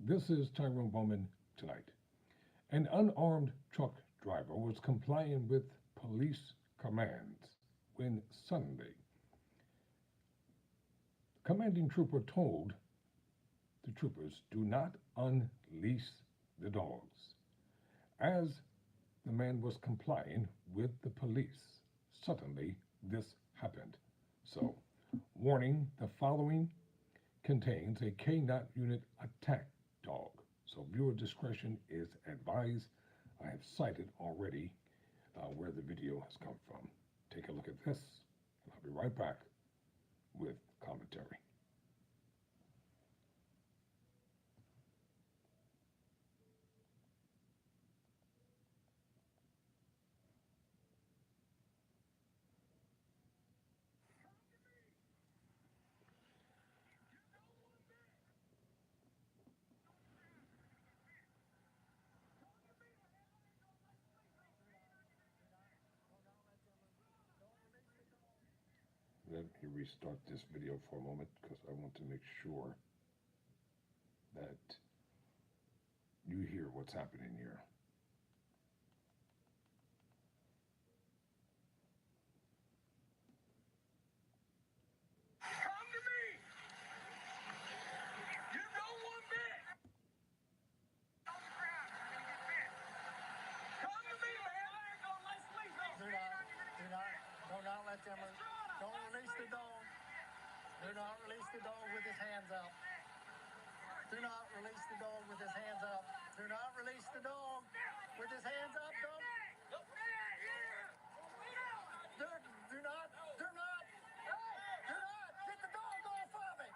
This is Tyrone Bowman tonight. An unarmed truck driver was complying with police commands when Sunday, the commanding trooper told the troopers, "Do not unleash the dogs." As the man was complying with the police, suddenly this happened. So, warning, the following contains a K9 unit attack dog. So viewer discretion is advised. I have cited already where the video has come from. Take a look at this, and I'll be right back with commentary. Let me restart this video for a moment because I want to make sure that you hear what's happening here. Come to me! You don't want bit! On the ground, you're gonna get bit. Come to me, man! Let's leave. Do not let them, don't release the dog. Do not release the dog with his hands up. Do not release the dog with his hands up. Do not release the dog with his hands up, don't. Get the dog off of me!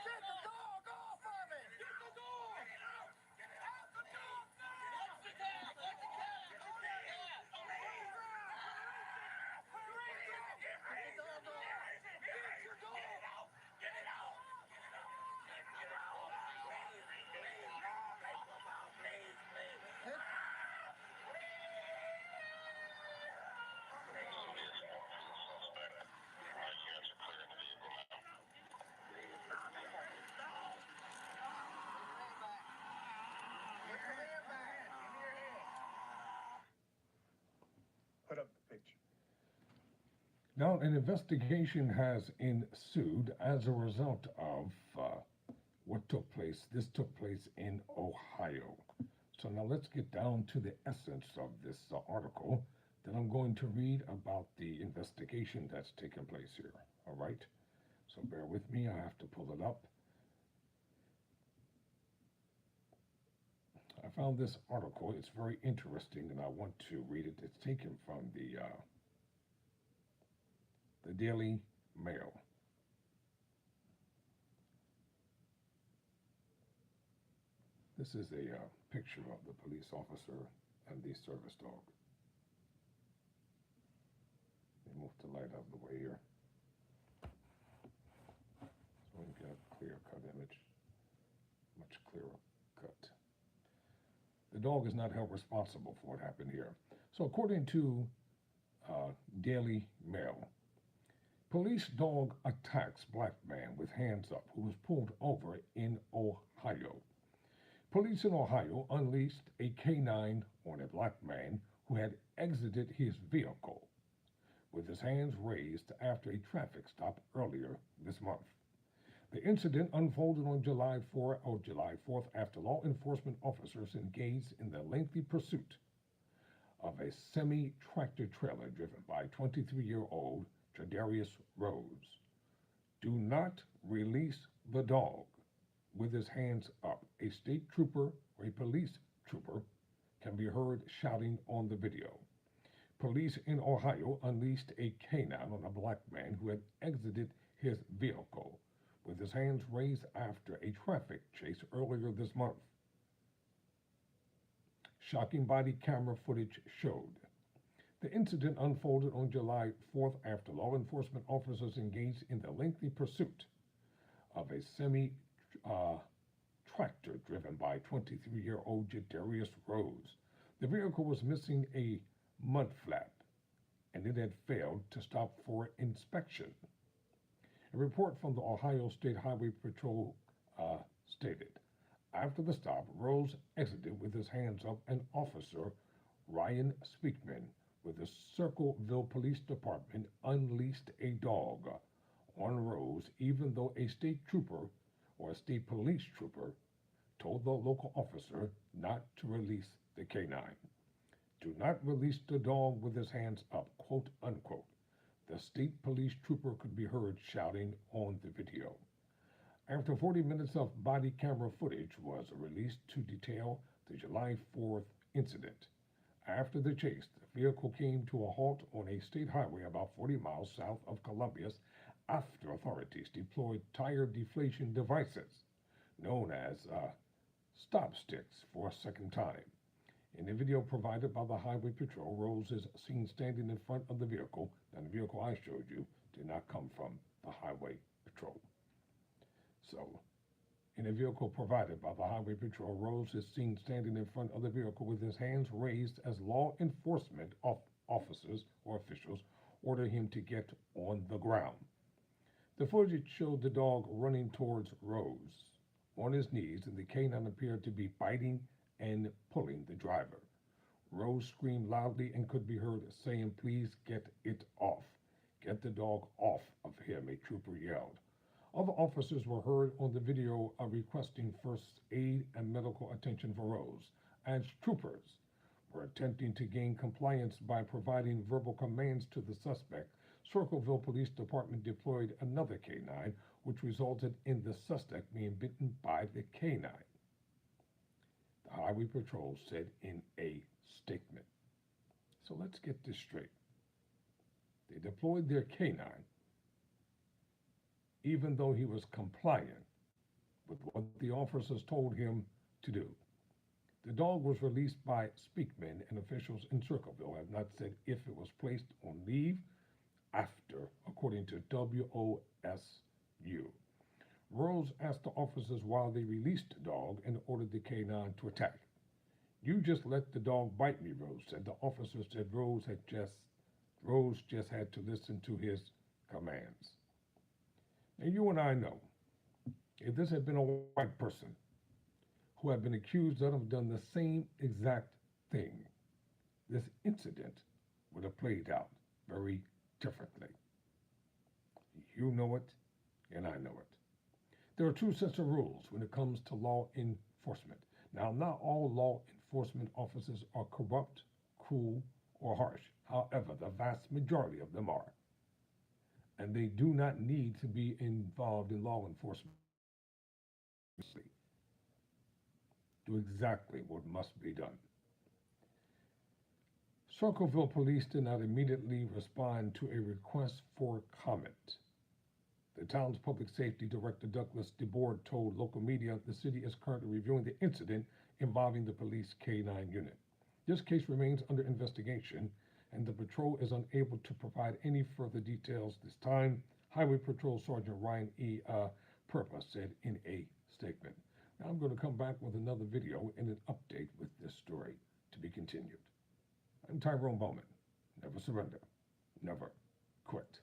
Get the dog off of me! Get the dog! Get it out! Get it out! The dog! What's the cat? What's the cat? Get the cat! Get the dog off! Get your dog! Get it out! Get it out! Get it out! Get it out! Please, please! Get, get your hand back. Put up the picture. Now, an investigation has ensued as a result of what took place. This took place in Ohio. So now let's get down to the essence of this article that I'm going to read about the investigation that's taken place here. All right? So bear with me. I have to pull it up. I found this article. It's very interesting, and I want to read it. It's taken from the Daily Mail. This is a picture of the police officer and the service dog. Let me move the light out of the way here so we can get a clear-cut image, much clearer cut. The dog is not held responsible for what happened here. So according to Daily Mail, police dog attacks black man with hands up who was pulled over in Ohio. Police in Ohio unleashed a K9 on a black man who had exited his vehicle with his hands raised after a traffic stop earlier this month. The incident unfolded on July 4th after law enforcement officers engaged in the lengthy pursuit of a semi-tractor trailer driven by 23-year-old Jadarius Rose. Do not release the dog with his hands up. A state trooper or a police trooper can be heard shouting on the video. Police in Ohio unleashed a K9 on a black man who had exited his vehicle with his hands raised after a traffic chase earlier this month. Shocking body camera footage showed. The incident unfolded on July 4th after law enforcement officers engaged in the lengthy pursuit of a semi-tractor driven by 23-year-old Jadarius Rose. The vehicle was missing a mud flap, and it had failed to stop for inspection. A report from the Ohio State Highway Patrol stated, After the stop, Rose exited with his hands up, and Officer Ryan Speakman with the Circleville Police Department unleashed a dog on Rose, even though a state trooper or a state police trooper told the local officer not to release the canine. Do not release the dog with his hands up, quote unquote. The state police trooper could be heard shouting on the video. After 40 minutes of body camera footage was released to detail the July 4th incident. After the chase, the vehicle came to a halt on a state highway about 40 miles south of Columbus after authorities deployed tire deflation devices, known as stop sticks, for a second time. In the video provided by the Highway Patrol, Rose is seen standing in front of the vehicle. Now, the vehicle I showed you did not come from the Highway Patrol. So, in a vehicle provided by the Highway Patrol, Rose is seen standing in front of the vehicle with his hands raised as law enforcement officers or officials order him to get on the ground. The footage showed the dog running towards Rose on his knees, and the canine appeared to be biting and pulling the driver. Rose screamed loudly and could be heard saying, "Please get it off. Get the dog off of him," a trooper yelled. Other officers were heard on the video requesting first aid and medical attention for Rose, as troopers were attempting to gain compliance by providing verbal commands to the suspect. Circleville Police Department deployed another canine, which resulted in the suspect being bitten by the canine. The Highway Patrol said in a statement. So let's get this straight. They deployed their canine even though he was compliant with what the officers told him to do. The dog was released by Speakman, and officials in Circleville have not said if it was placed on leave after, according to WOSU. Rose asked the officers why they released the dog and ordered the canine to attack. "You just let the dog bite me," Rose said. The officer said Rose just had to listen to his commands. And you and I know, if this had been a white person who had been accused of having done the same exact thing, this incident would have played out very differently. You know it, and I know it. There are two sets of rules when it comes to law enforcement. Now, not all law enforcement officers are corrupt, cruel, or harsh. However, the vast majority of them are. And they do not need to be involved in law enforcement. Do exactly what must be done. Circleville police did not immediately respond to a request for comment. The town's public safety director, Douglas DeBoard, told local media the city is currently reviewing the incident involving the police K-9 unit. This case remains under investigation, and the patrol is unable to provide any further details this time, Highway Patrol Sergeant Ryan E. Purpa said in a statement. Now I'm going to come back with another video and an update with this story to be continued. I'm Tyrone Bowman. Never surrender. Never quit.